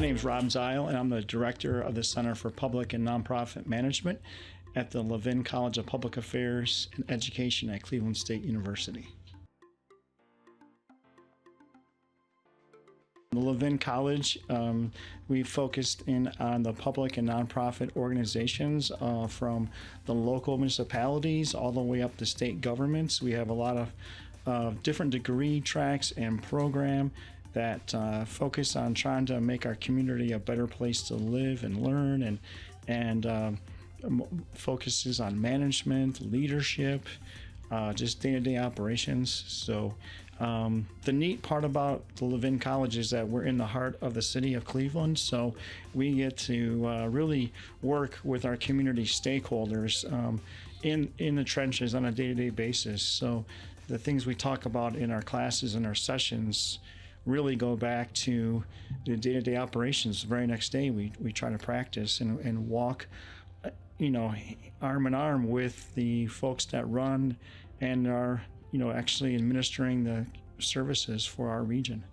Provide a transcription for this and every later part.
name is Rob Ziol, and I'm the director of the Center for Public and Nonprofit Management at the Levin College of Public Affairs and Education at Cleveland State University. The Levin College, we focused in on the public and nonprofit organizations from the local municipalities all the way up to state governments. We have a lot of different degree tracks and program that focus on trying to make our community a better place to live and learn, and focuses on management, leadership, just day-to-day operations. So the neat part about the Levin College is that we're in the heart of the city of Cleveland, so we get to really work with our community stakeholders in the trenches on a day-to-day basis. So the things we talk about in our classes and our sessions really go back to the day-to-day operations. The very next day we try to practice and walk arm in arm with the folks that run and are actually administering the services for our region.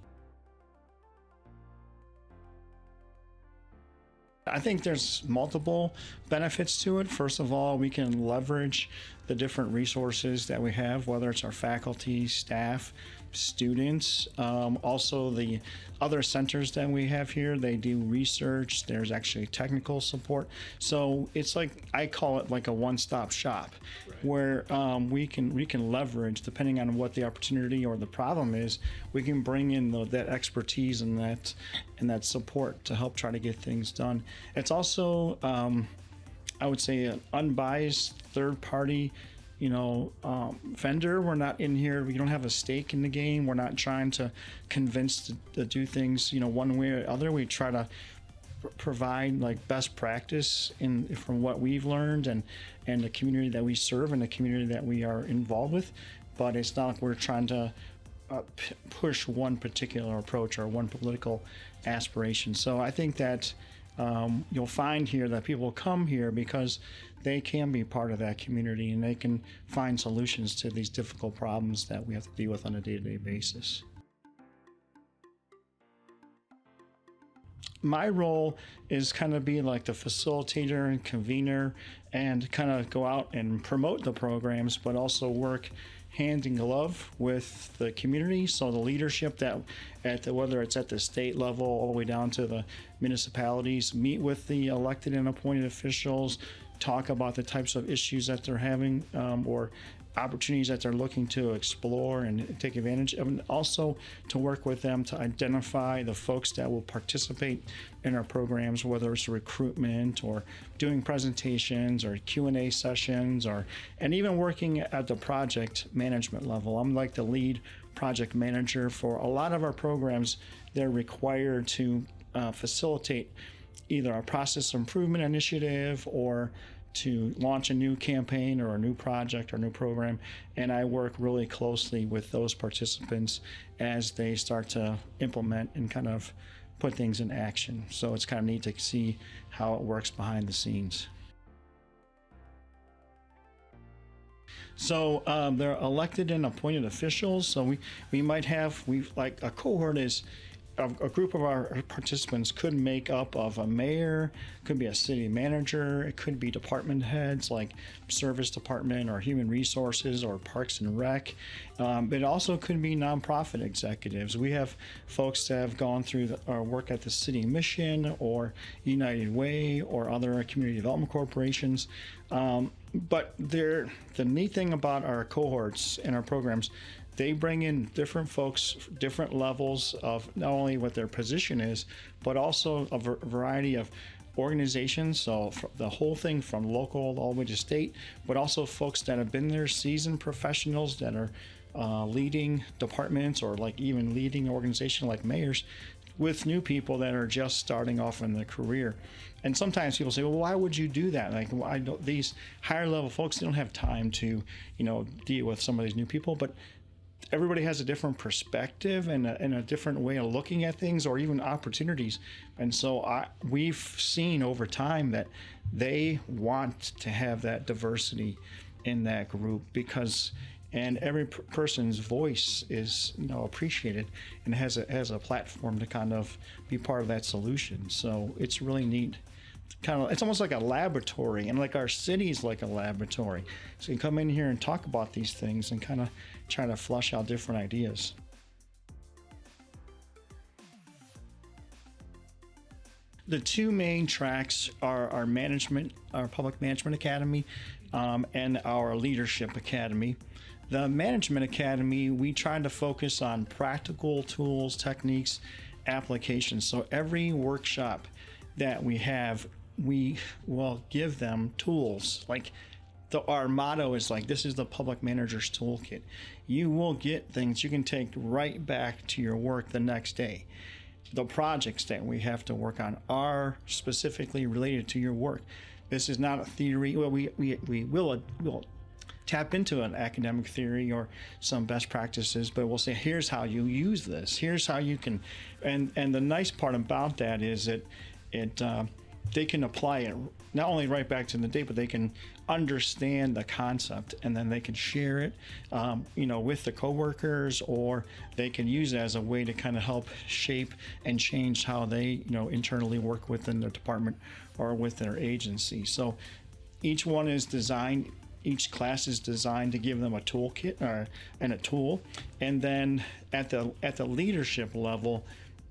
I think there's multiple benefits to it. First of all, we can leverage the different resources that we have, whether it's our faculty, staff, students. Also, the other centers that we have here, they do research. There's actually technical support. So it's like, I call it like a one-stop shop, right, where we can leverage, depending on what the opportunity or the problem is, we can bring in that expertise and that support to help try to get things done. It's also, I would say, an unbiased third-party vendor. We're not in here, we don't have a stake in the game. We're not trying to convince to do things one way or other. We try to provide like best practice from what we've learned and the community that we serve and the community that we are involved with. But it's not like we're trying to push one particular approach or one political aspiration. So I think that you'll find here that people come here because they can be part of that community and they can find solutions to these difficult problems that we have to deal with on a day-to-day basis. My role is kind of be like the facilitator and convener and kind of go out and promote the programs, but also work hand in glove with the community. So the leadership whether it's at the state level all the way down to the municipalities, meet with the elected and appointed officials, talk about the types of issues that they're having or opportunities that they're looking to explore and take advantage of, and also to work with them to identify the folks that will participate in our programs, whether it's recruitment or doing presentations or Q&A sessions, and even working at the project management level. I'm like the lead project manager for a lot of our programs. They're required to facilitate either a process improvement initiative or to launch a new campaign or a new project or new program, and I work really closely with those participants as they start to implement and kind of put things in action. So it's kind of neat to see how it works behind the scenes. So they're elected and appointed officials. So we might have, like a cohort is a group of our participants could make up of a mayor, could be a city manager, it could be department heads like service department or human resources or parks and rec. It also could be nonprofit executives. We have folks that have gone through our work at the city mission or United Way or other community development corporations. But the neat thing about our cohorts and our programs, they bring in different folks, different levels of not only what their position is, but also a variety of organizations. So the whole thing from local all the way to state, but also folks that have been there, seasoned professionals that are leading departments or like even leading an organization like mayors, with new people that are just starting off in their career. And sometimes people say, well, why would you do that? Like, these higher level folks, they don't have time to, deal with some of these new people. But everybody has a different perspective and a different way of looking at things or even opportunities. And so we've seen over time that they want to have that diversity in that group because and every person's voice is appreciated and has a platform to kind of be part of that solution. So it's really neat. It's almost like a laboratory, and like our city's like a laboratory. So you can come in here and talk about these things and kind of try to flush out different ideas. The two main tracks are our management, our public management academy, and our leadership academy. The management academy, we try to focus on practical tools, techniques, applications. So every workshop that we have, we will give them tools. Like our motto is like, this is the public manager's toolkit. You will get things you can take right back to your work the next day. The projects that we have to work on are specifically related to your work. This is not a theory. Well, we'll tap into an academic theory or some best practices, but we'll say, here's how you use this. Here's how you can, and the nice part about that is that they can apply it not only right back to the day, but they can understand the concept, and then they can share it, with the coworkers, or they can use it as a way to kind of help shape and change how they, internally work within their department or with their agency. So each one is designed. Each class is designed to give them a toolkit and a tool, and then at the leadership level,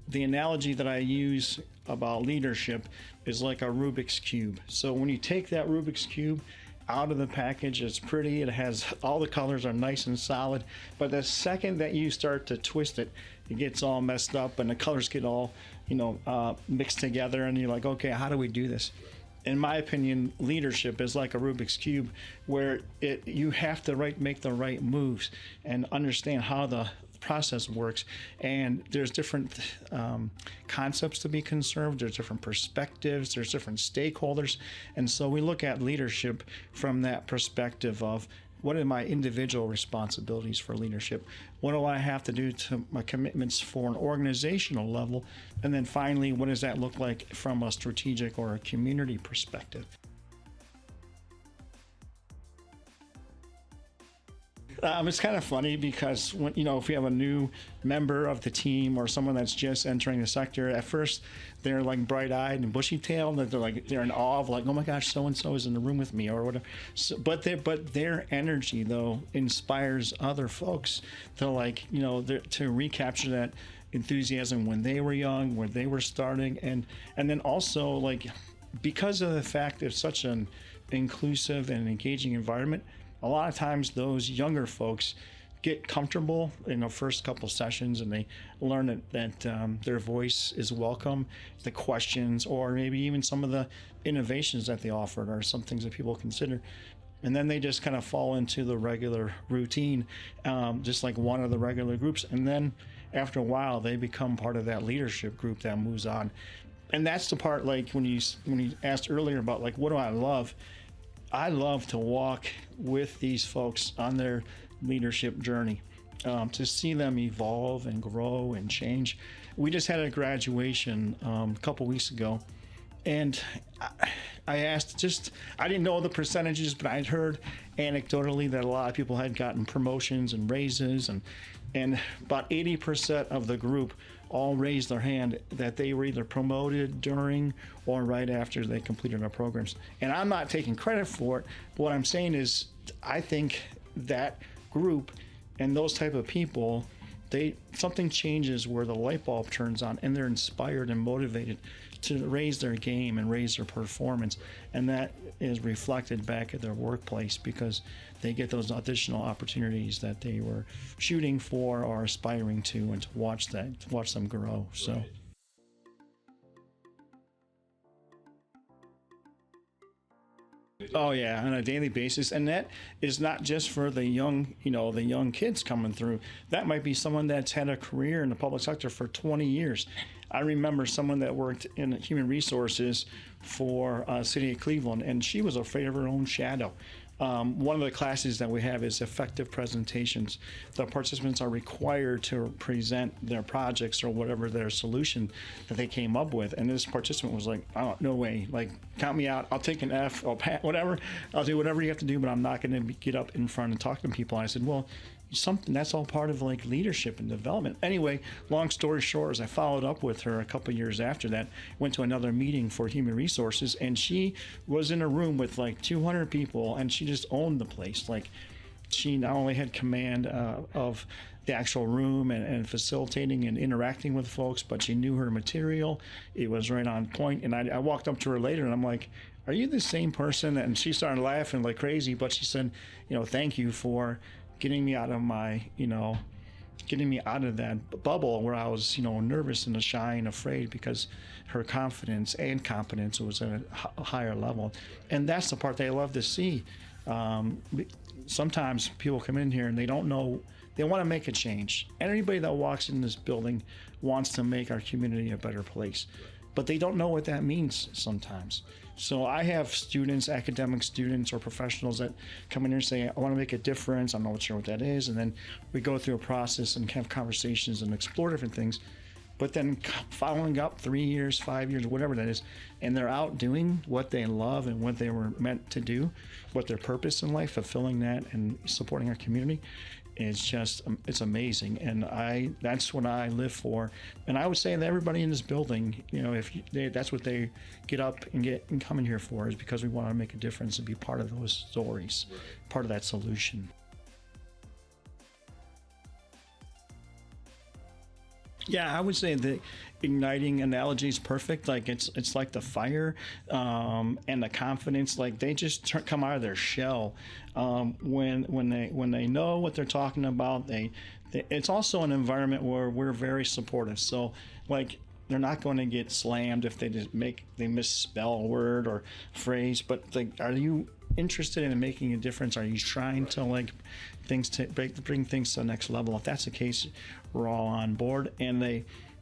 the analogy that I use about leadership is like a Rubik's Cube. So when you take that Rubik's Cube out of the package, it's pretty, it has all the colors are nice and solid, but the second that you start to twist it, it gets all messed up and the colors get all mixed together, and you're like, okay, how do we do this? In my opinion, leadership is like a Rubik's Cube, where you have to make the right moves and understand how the process works, and there's different concepts to be conserved, there's different perspectives, there's different stakeholders, and so we look at leadership from that perspective of, what are my individual responsibilities for leadership? What do I have to do to my commitments for an organizational level? And then finally, what does that look like from a strategic or a community perspective? It's kind of funny because when, if we have a new member of the team or someone that's just entering the sector, at first they're like bright-eyed and bushy-tailed, and they're in awe of like, oh my gosh, so-and-so is in the room with me or whatever. So, but their energy though inspires other folks to to recapture that enthusiasm when they were young, when they were starting, and then also because of the fact it's such an inclusive and engaging environment. A lot of times those younger folks get comfortable in the first couple sessions, and they learn that their voice is welcome, the questions, or maybe even some of the innovations that they offered are some things that people consider. And then they just kind of fall into the regular routine, just like one of the regular groups. And then after a while, they become part of that leadership group that moves on. And that's the part, like when you asked earlier about what do I love to walk with these folks on their leadership journey, to see them evolve and grow and change. We just had a graduation a couple weeks ago, and I asked, I didn't know the percentages, but I'd heard anecdotally that a lot of people had gotten promotions and raises, and about 80% of the group all raised their hand that they were either promoted during or right after they completed our programs. And I'm not taking credit for it, but what I'm saying is I think that group and those type of people, something changes where the light bulb turns on and they're inspired and motivated to raise their game and raise their performance, and that is reflected back at their workplace because they get those additional opportunities that they were shooting for or aspiring to, and to watch them grow. So. Right. Oh yeah, on a daily basis, and that is not just for the young kids coming through. That might be someone that's had a career in the public sector for 20 years. I remember someone that worked in human resources for City of Cleveland, and she was afraid of her own shadow. One of the classes that we have is effective presentations. The participants are required to present their projects or whatever their solution that they came up with. And this participant was like, "Oh, no way! Like, count me out. I'll take an F. I'll pass, whatever. I'll do whatever you have to do, but I'm not going to get up in front and talk to people." And I said, "Well, something that's all part of like leadership and development." Anyway, long story short, as I followed up with her a couple of years after that, went to another meeting for human resources, and she was in a room with like 200 people, and she just owned the place. Like, she not only had command of the actual room and facilitating and interacting with folks, but she knew her material. It was right on point. And I walked up to her later and I'm like, "Are you the same person?" And she started laughing like crazy, but she said, "Thank you for getting me out of my, getting me out of that bubble where I was, nervous and shy and afraid," because her confidence and competence was at a higher level. And that's the part they love to see. Sometimes people come in here and they don't know, they want to make a change. And anybody that walks in this building wants to make our community a better place, but they don't know what that means sometimes. So I have students, academic students or professionals that come in here and say, "I want to make a difference. I'm not sure what that is." And then we go through a process and have conversations and explore different things. But then following up 3 years, 5 years, whatever that is, and they're out doing what they love and what they were meant to do, what their purpose in life, fulfilling that and supporting our community. It's amazing. And that's what I live for. And I would say that everybody in this building, that's what they get up and come in here for, is because we want to make a difference and be part of those stories, part of that solution. Yeah, I would say the igniting analogy is perfect. Like it's like the fire and the confidence. Like they just come out of their shell when they know what they're talking about. It's also an environment where we're very supportive. So like they're not going to get slammed if they misspell a word or phrase. But like, are you interested in making a difference? Are you trying to like bring things to the next level? If that's the case, we're all on board. And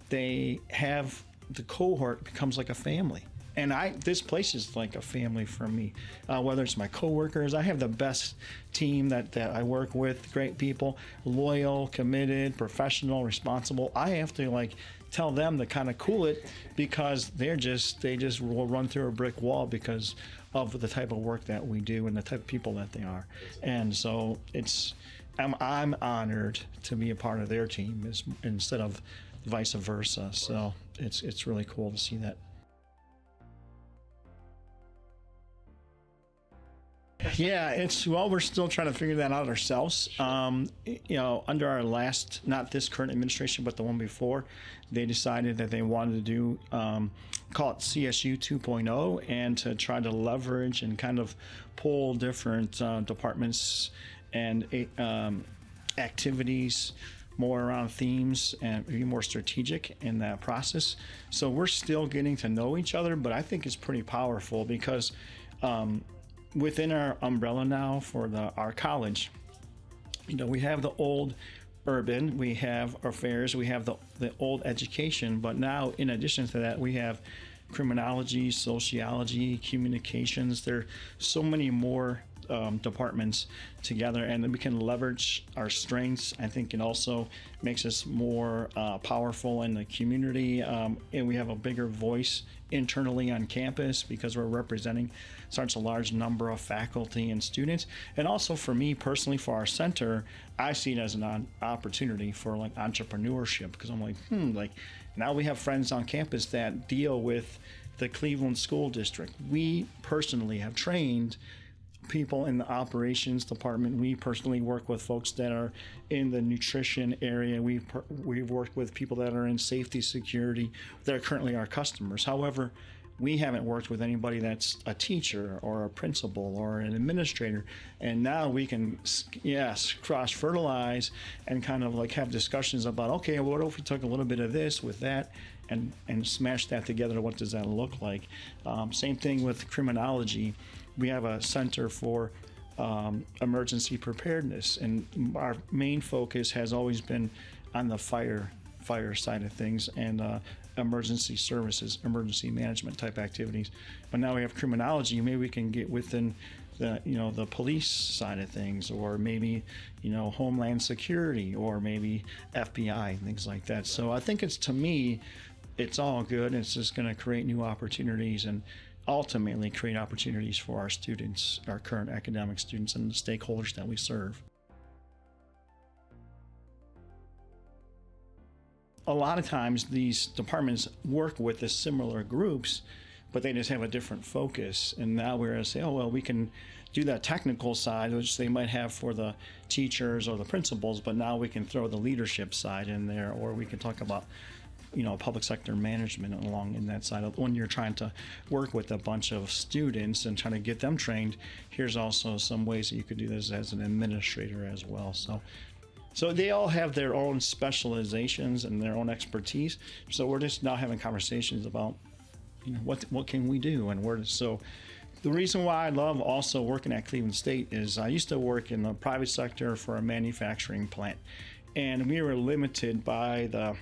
they have, the cohort becomes like a family. And this place is like a family for me. Whether it's my coworkers, I have the best team that I work with. Great people, loyal, committed, professional, responsible. I have to like tell them to kind of cool it, because they just will run through a brick wall because of the type of work that we do and the type of people that they are. And so I'm honored to be a part of their team instead of vice versa. So it's really cool to see that. Yeah, we're still trying to figure that out ourselves. Under our last, not this current administration, but the one before, they decided that they wanted to do, call it CSU 2.0, and to try to leverage and kind of pull different departments and activities more around themes and be more strategic in that process. So we're still getting to know each other, but I think it's pretty powerful because within our umbrella now for our college, we have the old urban, we have affairs, we have the old education, but now in addition to that, we have criminology, sociology, communications. There are so many more departments together, and then we can leverage our strengths. I think it also makes us more powerful in the community, and we have a bigger voice internally on campus because we're representing such a large number of faculty and students. And also for me personally, for our center, I see it as an opportunity for like entrepreneurship, because I'm like, now we have friends on campus that deal with the Cleveland School District. We personally have trained people in the operations department. We personally work with folks that are in the nutrition area. We've worked with people that are in safety, security, that are currently our customers. However, we haven't worked with anybody that's a teacher or a principal or an administrator. And now we can, cross-fertilize and kind of like have discussions about, okay, what if we took a little bit of this with that and smash that together? What does that look like? Same thing with criminology. We have a center for emergency preparedness, and our main focus has always been on the fire side of things and emergency services, emergency management type activities. But now we have criminology. Maybe we can get within the police side of things, or maybe Homeland Security, or maybe FBI and things like that. So I think to me, it's all good. It's just going to create new opportunities and ultimately create opportunities for our students, our current academic students, and the stakeholders that we serve. A lot of times these departments work with the similar groups, but they just have a different focus. And now we're going to say, oh, well, we can do that technical side, which they might have for the teachers or the principals, but now we can throw the leadership side in there, or we can talk about public sector management along in that side. When you're trying to work with a bunch of students and trying to get them trained, here's also some ways that you could do this as an administrator as well. So they all have their own specializations and their own expertise. So we're just now having conversations about what can we do and where. So the reason why I love also working at Cleveland State is I used to work in the private sector for a manufacturing plant, and we were limited by the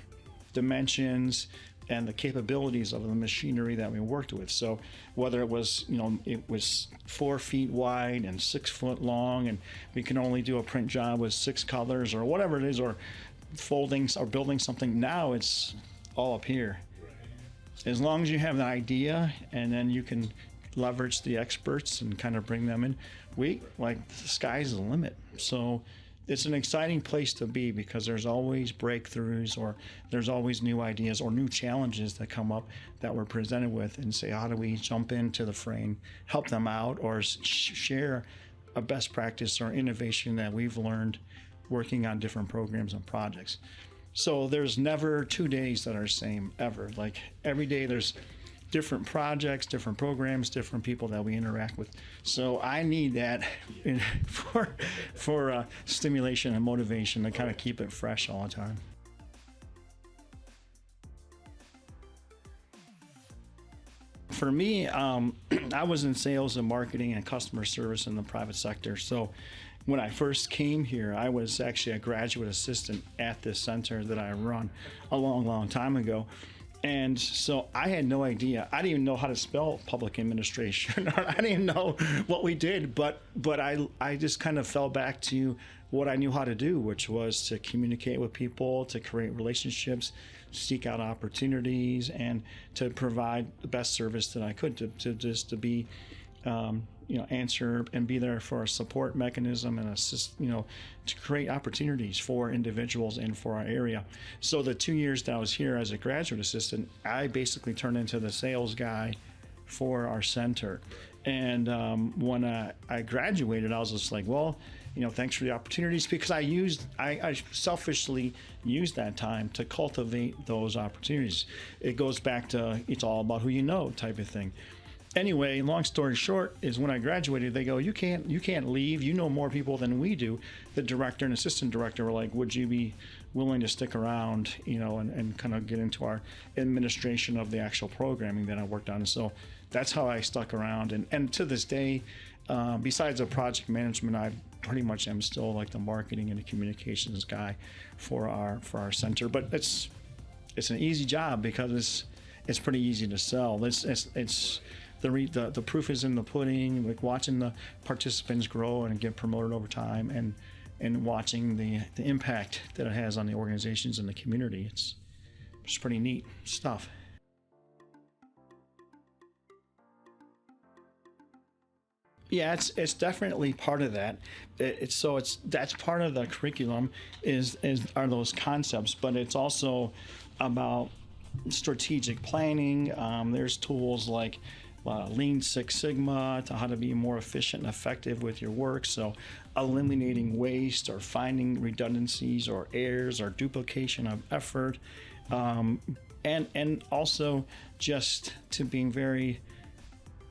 dimensions and the capabilities of the machinery that we worked with. So whether it was 4 feet wide and 6 foot long, and we can only do a print job with 6 colors or whatever it is, or folding or building something, now it's all up here. As long as you have an idea and then you can leverage the experts and kind of bring them in, the sky's the limit. So it's an exciting place to be, because there's always breakthroughs, or there's always new ideas or new challenges that come up that we're presented with, and say, how do we jump into the frame, help them out, or share a best practice or innovation that we've learned working on different programs and projects. So there's never 2 days that are the same, ever. Like every day there's different projects, different programs, different people that we interact with. So I need that for stimulation and motivation to kind of keep it fresh all the time. For me, I was in sales and marketing and customer service in the private sector. So when I first came here, I was actually a graduate assistant at this center that I run a long, long time ago. And so I had no idea. I didn't even know how to spell public administration. I didn't even know what we did, but I just kind of fell back to what I knew how to do, which was to communicate with people, to create relationships, seek out opportunities, and to provide the best service that I could to be answer and be there for a support mechanism and assist, to create opportunities for individuals and for our area. So the 2 years that I was here as a graduate assistant, I basically turned into the sales guy for our center. And when I graduated, I was just like, well, thanks for the opportunities, because I selfishly used that time to cultivate those opportunities. It goes back to, it's all about who you know type of thing. Anyway, long story short is when I graduated, they go, you can't leave. You know more people than we do. The director and assistant director were like, would you be willing to stick around, and kind of get into our administration of the actual programming that I worked on. And so that's how I stuck around. And to this day, besides the project management, I pretty much am still like the marketing and the communications guy for our center. But it's an easy job because it's pretty easy to sell. It's the proof is in the pudding, like watching the participants grow and get promoted over time, and watching the impact that it has on the organizations and the community. It's pretty neat stuff. Yeah, it's definitely part of that. That's part of the curriculum are those concepts, but it's also about strategic planning. There's tools like Lean Six Sigma to how to be more efficient and effective with your work. So eliminating waste or finding redundancies or errors or duplication of effort. And also just to being very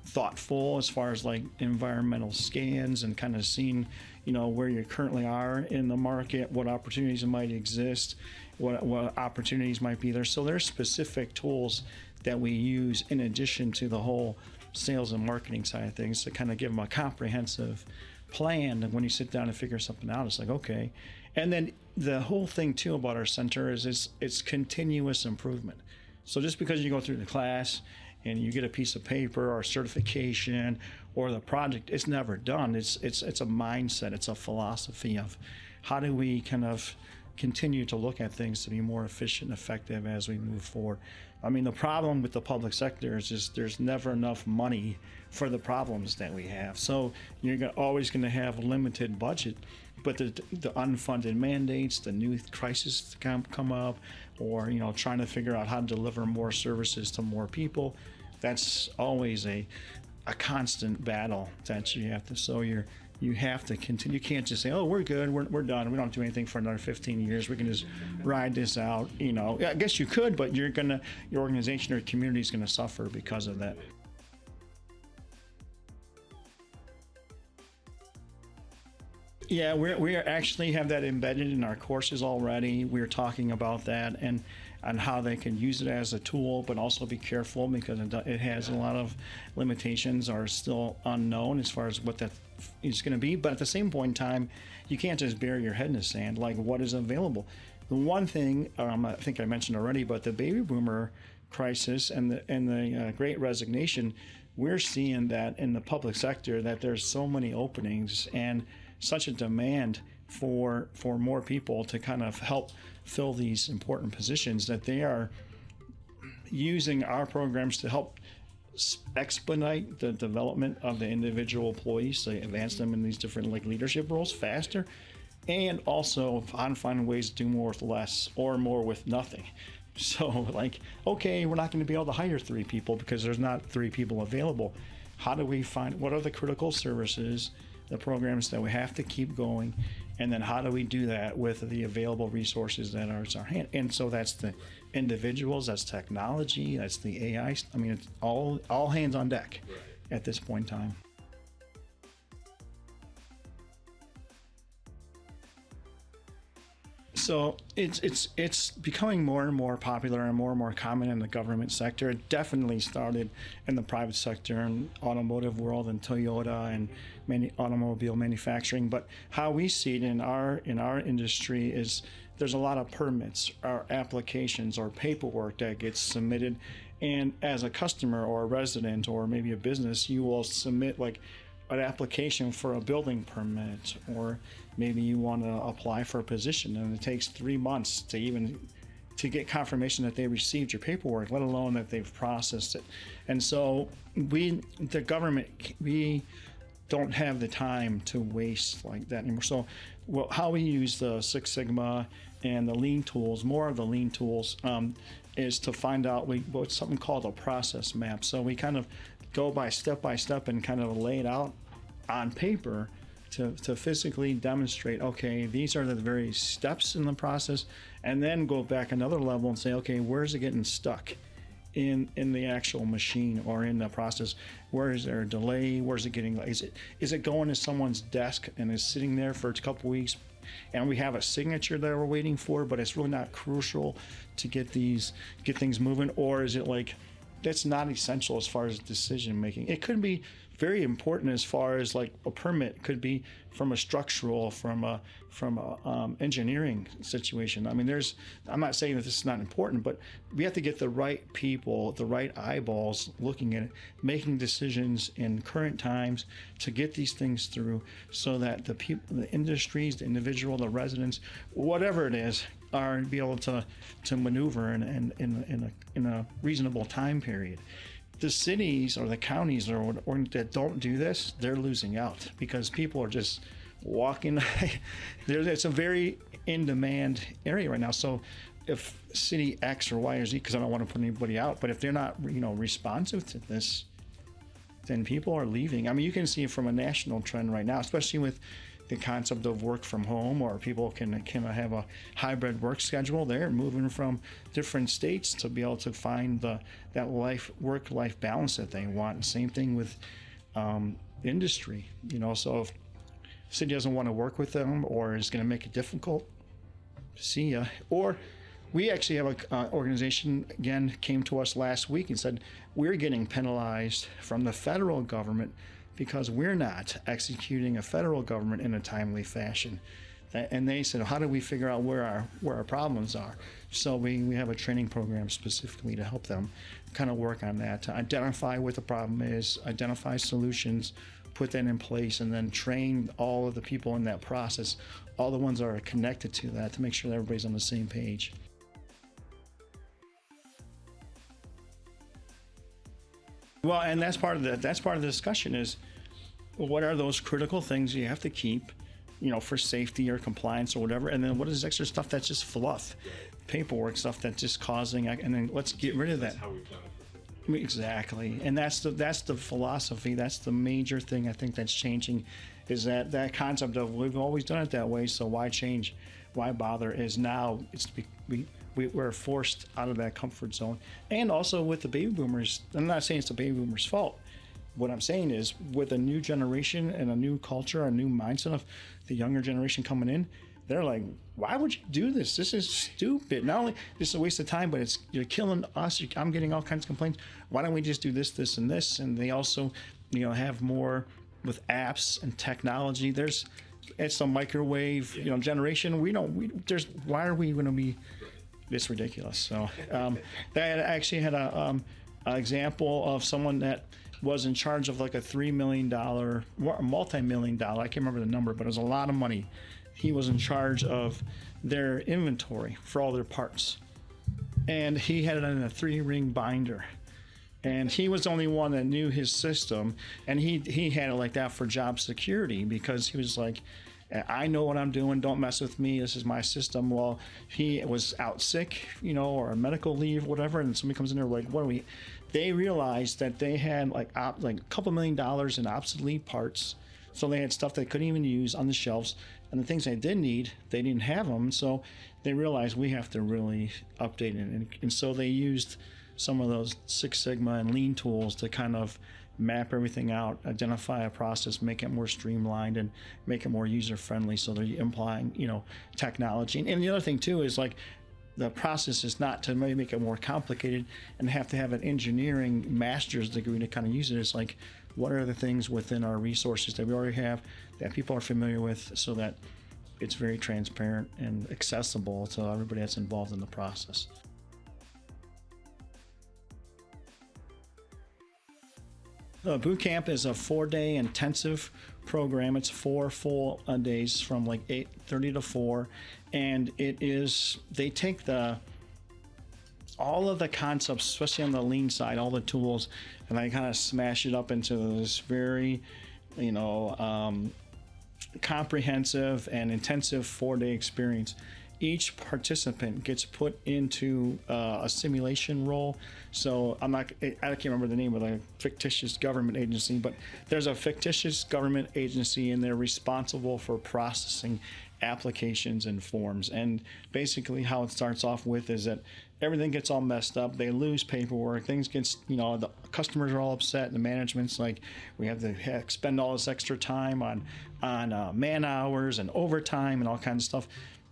thoughtful as far as like environmental scans and kind of seeing, where you currently are in the market, what opportunities might exist, what opportunities might be there. So there's specific tools that we use in addition to the whole sales and marketing side of things to kind of give them a comprehensive plan. And when you sit down and figure something out, it's like, okay. And then the whole thing too about our center is it's continuous improvement. So just because you go through the class and you get a piece of paper or certification or the project, it's never done. It's a mindset, it's a philosophy of how do we kind of continue to look at things to be more efficient and effective as we move forward. I mean, the problem with the public sector is just there's never enough money for the problems that we have. So you're always going to have a limited budget, but the unfunded mandates, the new crises come up, or trying to figure out how to deliver more services to more people. That's always a constant battle that you have to. So you have to continue. You can't just say, "Oh, we're good, we're done. We don't do anything for another 15 years. We can just ride this out." I guess you could, but your organization or community is gonna suffer because of that. Yeah, we actually have that embedded in our courses already. We're talking about that and how they can use it as a tool, but also be careful because it has a lot of limitations are still unknown as far as what that is going to be. But at the same point in time, you can't just bury your head in the sand. Like, what is available? The one thing I think I mentioned already, but the baby boomer crisis and the Great Resignation, we're seeing that in the public sector that there's so many openings and such a demand for more people to kind of help fill these important positions that they are using our programs to help expedite the development of the individual employees, to advance them in these different leadership roles faster, and also find ways to do more with less or more with nothing. So okay, we're not going to be able to hire 3 people because there's not 3 people available. How do we find what are the critical services, the programs that we have to keep going, and then how do we do that with the available resources that are at our hand? And so that's the individuals, that's technology, that's the AI. I mean, it's all hands on deck at this point in time. So it's becoming more and more popular and more common in the government sector. It definitely started in the private sector and automotive world and Toyota and many automobile manufacturing. But how we see it in our industry is there's a lot of permits or applications or paperwork that gets submitted. And as a customer or a resident or maybe a business, you will submit an application for a building permit, or maybe you want to apply for a position, and it takes 3 months to get confirmation that they received your paperwork, let alone that they've processed it. And so the government, we don't have the time to waste like that anymore. So how we use the Six Sigma and the lean tools, more of the lean tools, is to find out what's something called a process map. So we kind of go by step and kind of lay it out on paper to physically demonstrate, okay, these are the various steps in the process, and then go back another level and say, okay, where's it getting stuck in the actual machine or in the process? Where is there a delay? Where's it getting, is it going to someone's desk and is sitting there for a couple weeks and we have a signature that we're waiting for, but it's really not crucial to get things moving? Or is it that's not essential as far as decision making? It could be very important as far as a permit could be from a structural, from a engineering situation. I mean, I'm not saying that this is not important, but we have to get the right people, the right eyeballs looking at it, making decisions in current times to get these things through, so that the people, the industries, the individual, the residents, whatever it is, are be able to maneuver in a reasonable time period. The cities or the counties that don't do this, they're losing out because people are just walking. It's a very in-demand area right now. So if city X or Y or Z, because I don't want to put anybody out, but if they're not responsive to this, then people are leaving. I mean, you can see it from a national trend right now, especially with the concept of work from home, or people can have a hybrid work schedule. They're moving from different states to be able to find that work-life balance that they want. Same thing with industry. So if the city doesn't want to work with them or is going to make it difficult, see ya. Or we actually have an organization, again, came to us last week and said, we're getting penalized from the federal government because we're not executing a federal government in a timely fashion. And they said, how do we figure out where our problems are? So we have a training program specifically to help them kind of work on that to identify what the problem is, identify solutions, put that in place, and then train all of the people in that process, all the ones that are connected to that, to make sure that everybody's on the same page. Well, and that's part of the discussion is, what are those critical things you have to keep, for safety or compliance or whatever, and then what is extra stuff that's just fluff, paperwork stuff that's just causing, and then let's get rid of that. That's how we've done it for 50 years. Exactly, and that's the philosophy. That's the major thing I think that's changing, is that concept of we've always done it that way, so why change, why bother? Is now we're forced out of that comfort zone, and also with the baby boomers. I'm not saying it's the baby boomers' fault. What I'm saying is, with a new generation and a new culture, a new mindset of the younger generation coming in, they're like, why would you do this? This is stupid. Not only this is a waste of time, but you're killing us. I'm getting all kinds of complaints. Why don't we just do this, this, and this? And they also, have more with apps and technology. It's a microwave, generation. Why are we going to be this ridiculous? So that actually had an example of someone that was in charge of like a $3 million, multi-million dollar, I can't remember the number, but it was a lot of money. He was in charge of their inventory for all their parts. And he had it in a 3-ring binder. And he was the only one that knew his system. And he had it like that for job security, because he was like, I know what I'm doing. Don't mess with me. This is my system. Well, he was out sick, or a medical leave, whatever. And somebody comes in there like, what are we? They realized that they had like a couple $1 million in obsolete parts. So they had stuff they couldn't even use on the shelves. And the things they did need, they didn't have them. So they realized we have to really update it. And so they used some of those Six Sigma and Lean tools to kind of map everything out, identify a process, make it more streamlined, and make it more user-friendly. So they're implying, technology. And the other thing too is like, the process is not to maybe make it more complicated and have to have an engineering master's degree to kind of use it. It's like, what are the things within our resources that we already have that people are familiar with, so that it's very transparent and accessible to everybody that's involved in the process. Boot camp is a 4-day intensive program. It's 4 full days from like 8:30 to 4, and they take all of the concepts, especially on the lean side, all the tools, and they kind of smash it up into this very, comprehensive and intensive 4-day experience. Each participant gets put into a simulation role. So I can't remember the name of the fictitious government agency, but there's a fictitious government agency, and they're responsible for processing applications and forms. And basically how it starts off with is that everything gets all messed up. They lose paperwork. Things gets, the customers are all upset, and the management's like, we have to spend all this extra time on man hours and overtime and all kinds of stuff.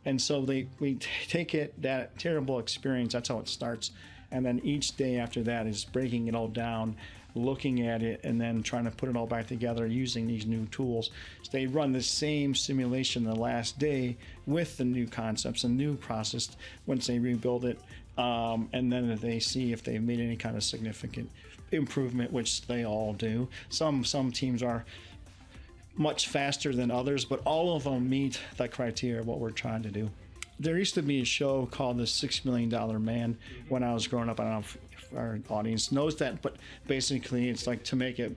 And so we take that terrible experience, that's how it starts. And then each day after that is breaking it all down, looking at it, and then trying to put it all back together using these new tools. So they run the same simulation the last day with the new concepts and new process once they rebuild it. And then they see if they've made any kind of significant improvement, which they all do. Some teams are much faster than others, but all of them meet the criteria of what we're trying to do. There used to be a show called The $6 Million Man when I was growing up. I don't know if our audience knows that, but basically it's like to make it,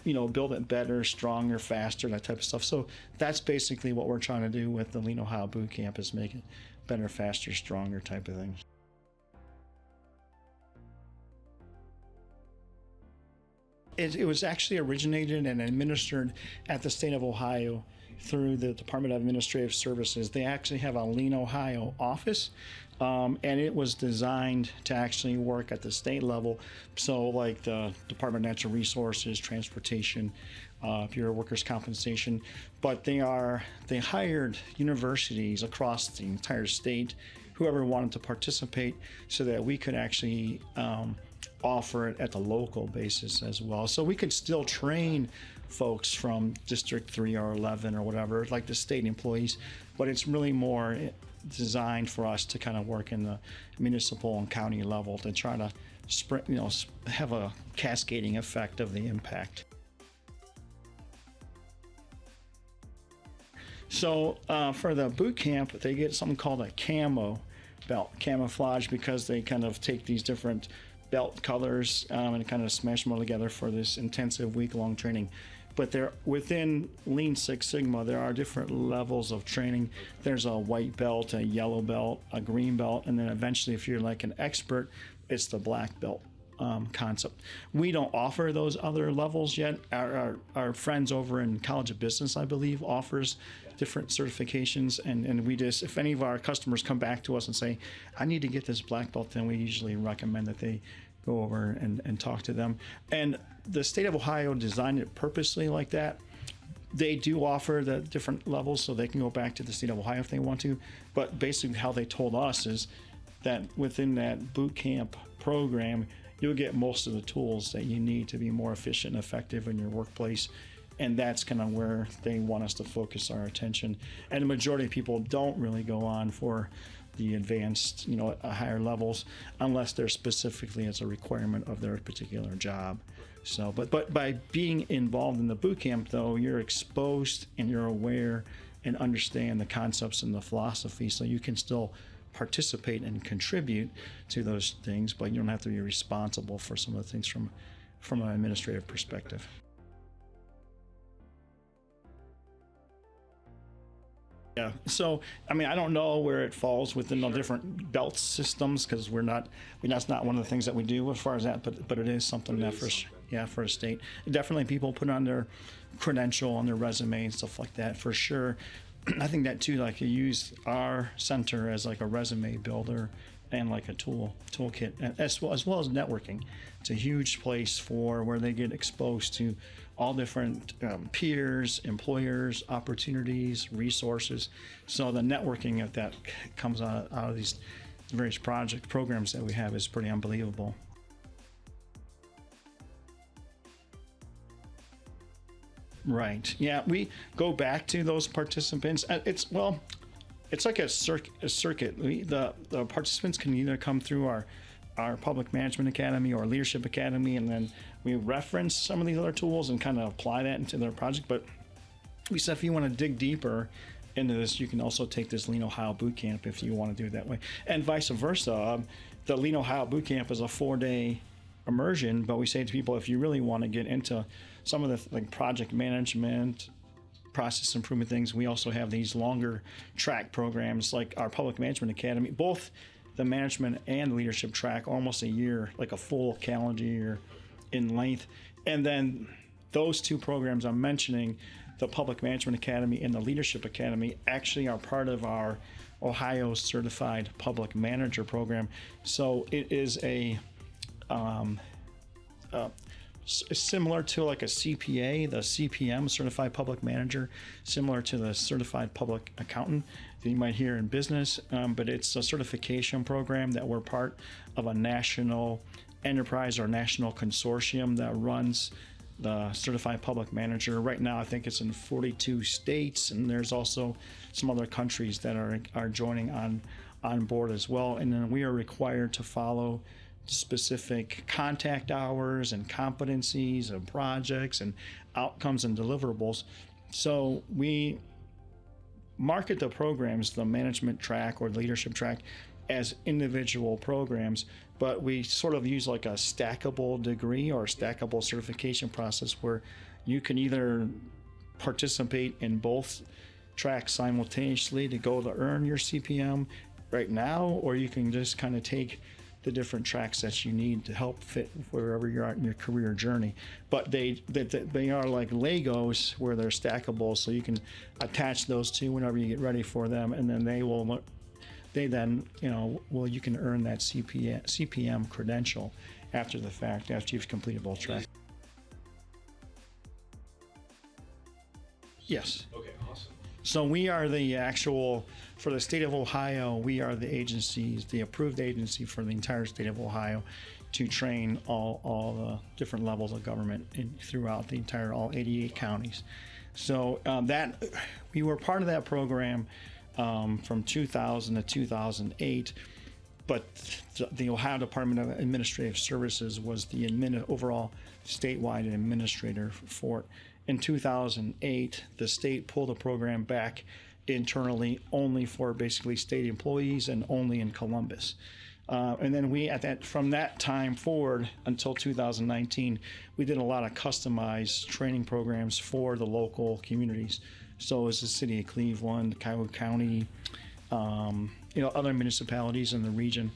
build it better, stronger, faster, that type of stuff. So that's basically what we're trying to do with the Lean Ohio Boot Camp, is make it better, faster, stronger type of thing. It was actually originated and administered at the state of Ohio through the Department of Administrative Services. They actually have a Lean Ohio office, and it was designed to actually work at the state level. So like the Department of Natural Resources, Transportation, Bureau of Workers' Compensation, but they hired universities across the entire state, whoever wanted to participate, so that we could actually offer it at the local basis as well. So we could still train folks from District 3 or 11 or whatever, like the state employees, but it's really more designed for us to kind of work in the municipal and county level to try to have a cascading effect of the impact. So for the boot camp, they get something called a camo belt, camouflage, because they kind of take these different belt colors and kind of smash them all together for this intensive week-long training. But they're within Lean Six Sigma, there are different levels of training. There's a white belt, a yellow belt, a green belt, and then eventually, if you're like an expert, it's the black belt concept. We don't offer those other levels yet. Our friends over in College of Business, I believe, offers different certifications, and we just, if any of our customers come back to us and say, I need to get this black belt, then we usually recommend that they go over and talk to them. And the state of Ohio designed it purposely like that. They do offer the different levels, so they can go back to the state of Ohio if they want to. But basically how they told us is that within that boot camp program, you'll get most of the tools that you need to be more efficient and effective in your workplace. And that's kind of where they want us to focus our attention. And the majority of people don't really go on for the advanced, higher levels, unless they're specifically as a requirement of their particular job. So, but by being involved in the boot camp, though, you're exposed and you're aware and understand the concepts and the philosophy, so you can still participate and contribute to those things, but you don't have to be responsible for some of the things from an administrative perspective. Yeah. So, I don't know where it falls within the different belt systems, because that's not one of the things that we do as far as that, but it is something that for a state. Definitely people put on their credential on their resume and stuff like that, for sure. I think that too, like, you use our center as like a resume builder and like a toolkit, as well as networking. It's a huge place for where they get exposed to all different peers, employers, opportunities, resources. So the networking that comes out of these various programs that we have is pretty unbelievable. Right. Yeah, we go back to those participants. It's like a circuit. The participants can either come through our Public Management Academy or Leadership Academy, and then we reference some of these other tools and kind of apply that into their project. But we said if you want to dig deeper into this, you can also take this Lean Ohio Bootcamp if you want to do it that way, and vice versa. The Lean Ohio Bootcamp is a 4-day immersion, but we say to people, if you really want to get into some of the project management, process improvement things, we also have these longer track programs like our Public Management Academy, both the management and leadership track, almost a year, like a full calendar year in length. And then those two programs I'm mentioning, the Public Management Academy and the Leadership Academy, actually are part of our Ohio Certified Public Manager program. So it is similar to like a CPA, the CPM, Certified Public Manager, similar to the Certified Public Accountant that you might hear in business, but it's a certification program that we're part of a national enterprise or national consortium that runs the Certified Public Manager. Right now, I think it's in 42 states, and there's also some other countries that are joining on board as well. And then we are required to follow specific contact hours and competencies and projects and outcomes and deliverables. So we market the programs, the management track or leadership track, as individual programs, but we sort of use like a stackable degree or stackable certification process where you can either participate in both tracks simultaneously to go to earn your CPM right now, or you can just kind of take the different tracks that you need to help fit wherever you're at in your career journey. But they are like Legos where they're stackable, so you can attach those two whenever you get ready for them, and then you can earn that CPM credential after the fact, after you've completed both tracks. Yes. Okay, awesome. So we are the actual, for the state of Ohio, we are the approved agency for the entire state of Ohio to train all the different levels of government throughout the entire, all 88 counties. So that we were part of that program from 2000 to 2008. but the Ohio Department of Administrative Services was the overall statewide administrator for it. In 2008, the state pulled the program back internally only for basically state employees and only in Columbus. And then from that time forward until 2019, we did a lot of customized training programs for the local communities. So it was the city of Cleveland, Cuyahoga County, other municipalities in the region.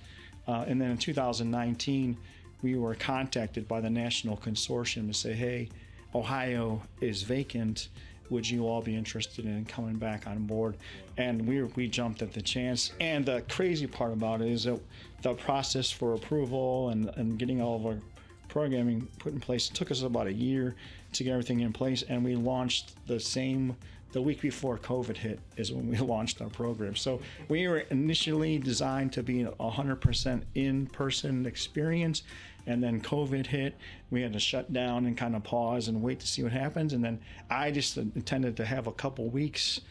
And then in 2019, we were contacted by the national consortium to say, hey, Ohio is vacant. Would you all be interested in coming back on board? And we jumped at the chance. And the crazy part about it is that the process for approval and getting all of our programming put in place, it took us about a year to get everything in place. And we launched the week before COVID hit is when we launched our program. So we were initially designed to be a 100% in-person experience. And then COVID hit, we had to shut down and kind of pause and wait to see what happens. And then I just intended to have a couple weeks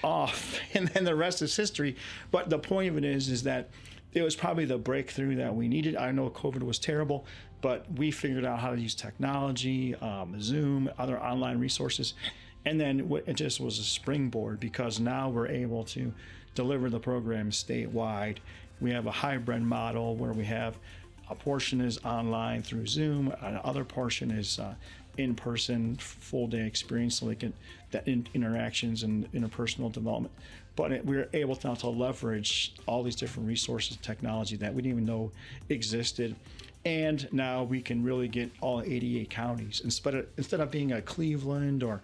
off, and then the rest is history. But the point of it is that it was probably the breakthrough that we needed. I know COVID was terrible, but we figured out how to use technology, Zoom, other online resources. And then it just was a springboard, because now we're able to deliver the program statewide. We have a hybrid model where we have a portion is online through Zoom, another portion is in-person, full-day experience, so they get that interactions and interpersonal development. But we're able now to leverage all these different resources, technology that we didn't even know existed. And now we can really get all 88 counties. Instead of being a Cleveland or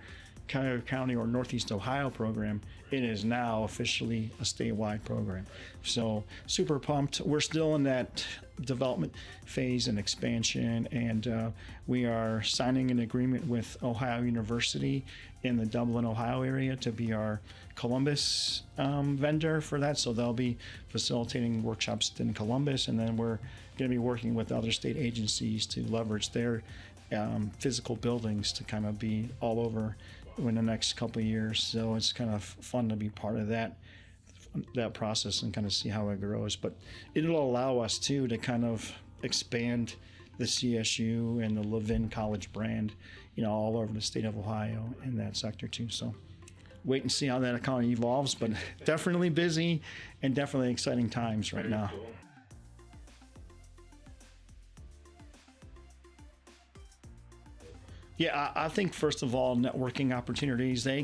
Cuyahoga County or Northeast Ohio program, it is now officially a statewide program. So super pumped. We're still in that development phase and expansion, and we are signing an agreement with Ohio University in the Dublin, Ohio area to be our Columbus vendor for that. So they'll be facilitating workshops in Columbus, and then we're going to be working with other state agencies to leverage their physical buildings to kind of be all over in the next couple of years. So it's kind of fun to be part of that process and kind of see how it grows. But it'll allow us too to kind of expand the CSU and the Levin College brand, all over the state of Ohio in that sector too. So wait and see how that economy evolves, but definitely busy and definitely exciting times right now. Yeah, I think first of all, networking opportunities, they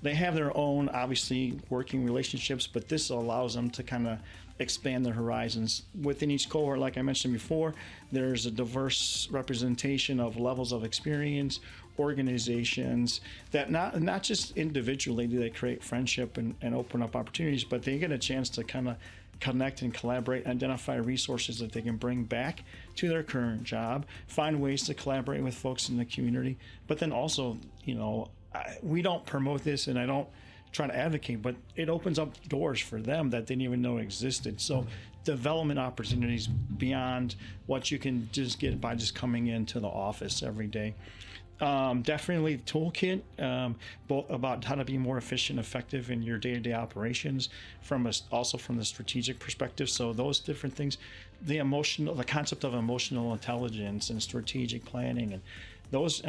have their own, obviously, working relationships, but this allows them to kind of expand their horizons. Within each cohort, like I mentioned before, there's a diverse representation of levels of experience, organizations that not just individually do they create friendship and open up opportunities, but they get a chance to kind of connect and collaborate, identify resources that they can bring back to their current job, find ways to collaborate with folks in the community. But then also, we don't promote this and I don't try to advocate, but it opens up doors for them that they didn't even know existed. So development opportunities beyond what you can just get by just coming into the office every day. Definitely toolkit, both about how to be more efficient, effective in your day-to-day operations, also from the strategic perspective. So those different things, the concept of emotional intelligence and strategic planning, and those,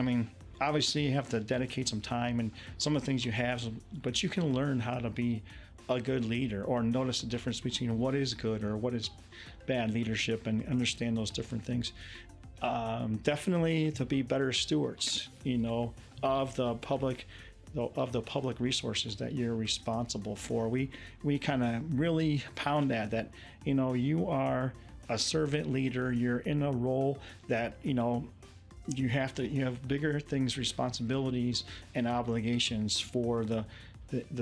obviously you have to dedicate some time and some of the things you have, but you can learn how to be a good leader or notice the difference between what is good or what is bad leadership and understand those different things. Definitely to be better stewards, of the public resources that you're responsible for. We kind of really pound that you are a servant leader. You're in a role that you have bigger things, responsibilities, and obligations for the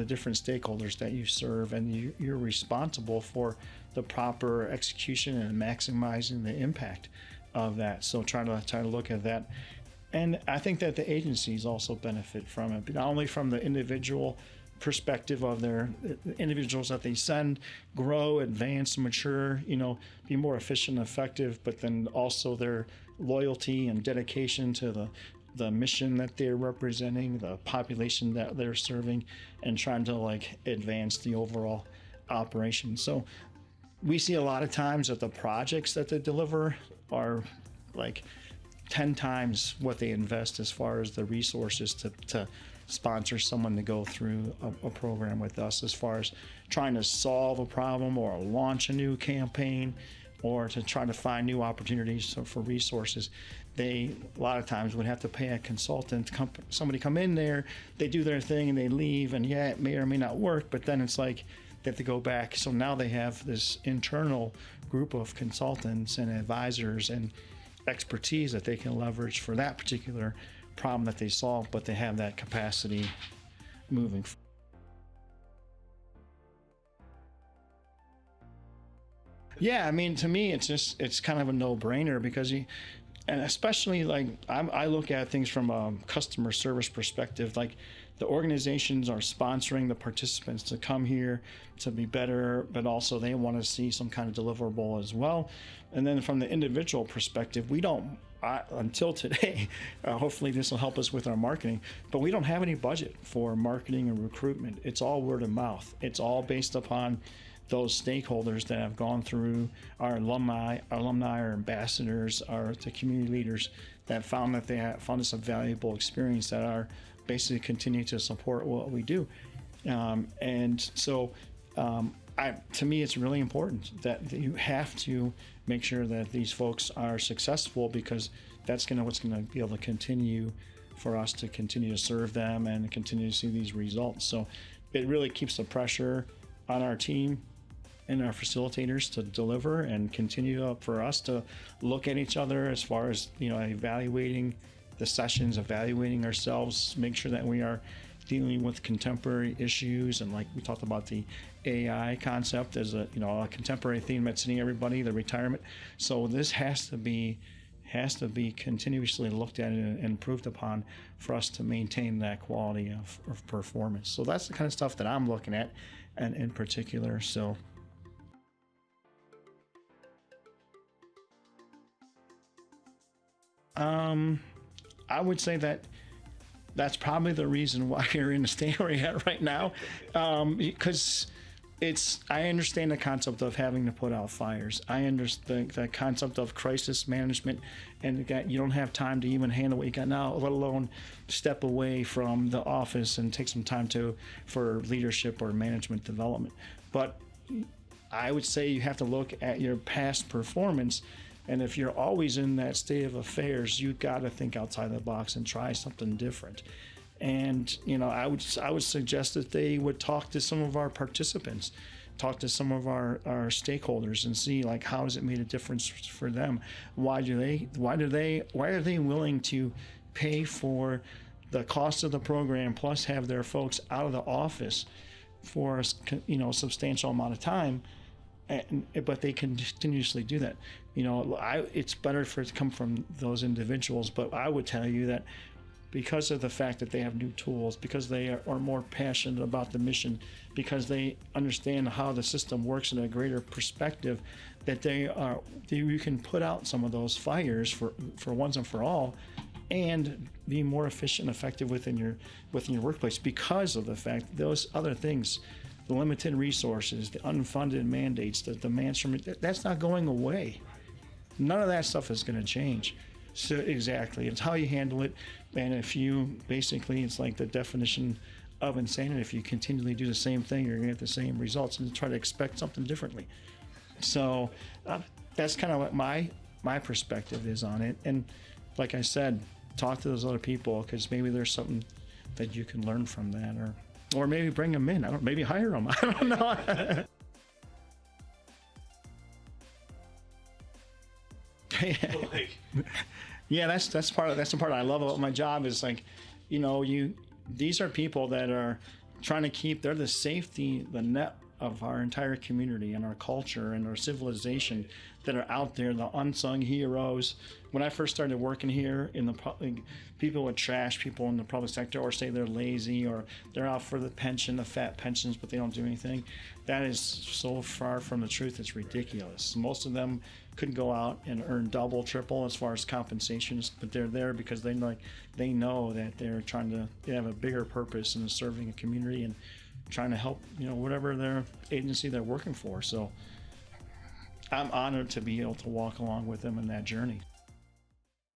different stakeholders that you serve, and you're responsible for the proper execution and maximizing the impact of that. So try to look at that. And I think that the agencies also benefit from it, not only from the individual perspective of their individuals that they send, grow, advance, mature, be more efficient and effective, but then also their loyalty and dedication to the mission that they're representing, the population that they're serving, and trying to advance the overall operation. So we see a lot of times that the projects that they deliver are like 10 times what they invest as far as the resources to sponsor someone to go through a program with us, as far as trying to solve a problem or launch a new campaign or to try to find new opportunities for resources. They a lot of times would have to pay a consultant, somebody come in there, they do their thing and they leave, and yeah, it may or may not work, but then it's like they have to go back. So now they have this internal group of consultants and advisors and expertise that they can leverage for that particular problem that they solve, but they have that capacity moving forward. Yeah, I mean, to me, it's kind of a no-brainer, because and especially like I look at things from a customer service perspective. Like, the organizations are sponsoring the participants to come here to be better, but also they want to see some kind of deliverable as well. And then from the individual perspective, we don't, until today, hopefully this will help us with our marketing, but we don't have any budget for marketing and recruitment. It's all word of mouth. It's all based upon those stakeholders that have gone through, our alumni, our ambassadors, the community leaders that found that they found this a valuable experience, that are basically continue to support what we do. And so to me, it's really important that you have to make sure that these folks are successful, because that's what's going to be able to continue for us to continue to serve them and continue to see these results. So it really keeps the pressure on our team and our facilitators to deliver, and continue for us to look at each other as far as, evaluating the sessions, evaluating ourselves, make sure that we are dealing with contemporary issues. And like we talked about, the AI concept as a contemporary theme that's hitting everybody, the retirement. So this has to be continuously looked at and improved upon for us to maintain that quality of performance. So that's the kind of stuff that I'm looking at, and in particular. So I would say that that's probably the reason why you're in the state where you're at right now, because I understand the concept of having to put out fires. I understand the concept of crisis management, and you don't have time to even handle what you got now, let alone step away from the office and take some time for leadership or management development. But I would say you have to look at your past performance. And if you're always in that state of affairs, you've got to think outside the box and try something different. And, I would suggest that they would talk to some of our participants, talk to some of our stakeholders, and see, like, how has it made a difference for them? Why are they willing to pay for the cost of the program, plus have their folks out of the office for a substantial amount of time? But they continuously do that. It's better for it to come from those individuals, but I would tell you that because of the fact that they have new tools, because they are more passionate about the mission, because they understand how the system works in a greater perspective, that you can put out some of those fires for once and for all, and be more efficient and effective within your workplace, because of the fact that those other things, the limited resources, the unfunded mandates, the demands from it, that's not going away. None of that stuff is going to change. So exactly, it's how you handle it. And if you it's like the definition of insanity. If you continually do the same thing, you're going to get the same results, and try to expect something differently. So that's kind of what my perspective is on it. And like I said, talk to those other people, because maybe there's something that you can learn from that, or maybe bring them in. Maybe hire them. I don't know. Yeah, that's the part I love about my job, is like, these are people that are trying to they're the net of our entire community and our culture and our civilization, that are out there, the unsung heroes. When I first started working here, people would trash people in the public sector, or say they're lazy, or they're out for the fat pensions, but they don't do anything. That is so far from the truth, it's ridiculous. Most of them could go out and earn double, triple as far as compensations, but they're there because they know that they're trying to have a bigger purpose in serving a community and trying to help, whatever their agency they're working for. So I'm honored to be able to walk along with them in that journey.